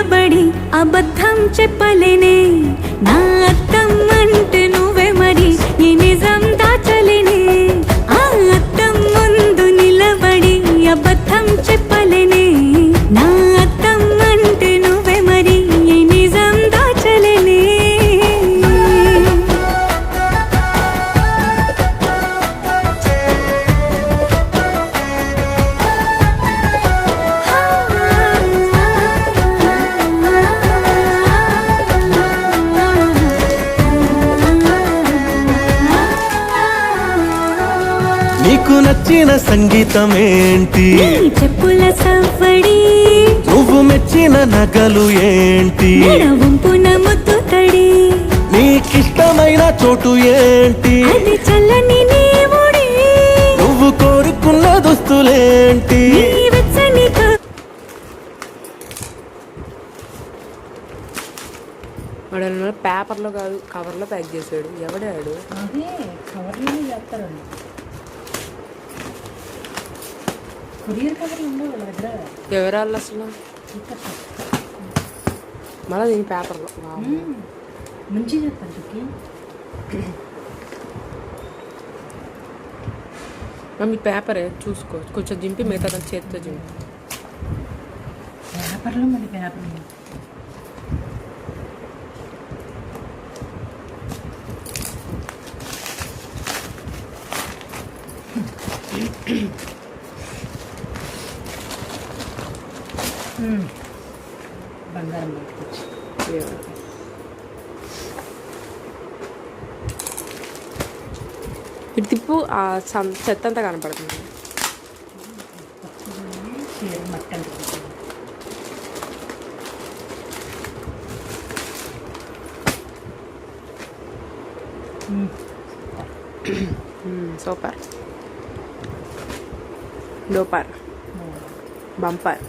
నిలబడి అబద్ధం చెప్పలేనే నా అద్దం అంటే నువ్వే మరి ఈ నిజం దాచలేనే ఆ అద్దం ముందు నిలబడి అబద్ధం చెప్పలేనే నా అద్దం అంటే నువ్వే మరి ఈ నిజం దాచలేనే నీకు నచ్చిన సంగీతం ఏంటి? నీ చెప్పుల సవ్వడి. నువ్వు మెచ్చిన నగలు ఏంటి? వంపున ముద్దు తడి. నీకిష్టమైన చోటు ఏంటి? అది చల్లని నీ ముడి. నువ్వు కోరుకున్న దుస్తులేంటి? నీ వెచ్చని వాడు పేపర్లో కాదు కవర్లో ప్యాక్ చేశాడు. ఎవడాడు? అదే కవర్లోనే చేస్తారండి. కొరియర్ కవర్లు ఉండవు వాళ్ళ దగ్గర. ఎవరాళ్ళు అసలు? మళ్ళీ దీని పేపర్లో మంచి చేస్తారు చుక్కి. మమ్మీ పేపరే చూసుకో, కొంచెం జింపి మిగతా చేతితో జింపి. పేపర్లో మళ్ళీ పేపర్ బంగారం పెట్టుకోవచ్చు. ఇటు తిప్పు, ఆ చెత్త అంతా కనపడుతుంది. చీర మట్టం సూపర్ డూపర్ బంపర్.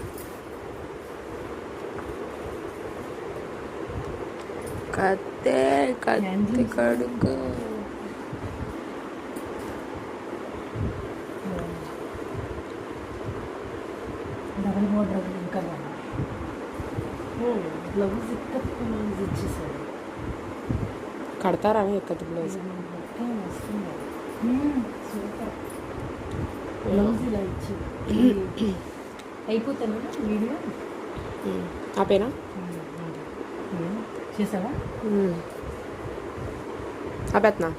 కత్తే కత్తి కడుగు. డబల్ బోర్డర్ ఇంకా బ్లౌజ్ బ్లౌజ్ ఇచ్చేసాడు. కడతారా ఎక్కడి బ్లౌజ్? సూపర్ బ్లౌజ్ ఇలా ఇచ్చి అయిపోతాను వీడియో ఆపేనా? చేసావా? ఆపేస్తున్నా.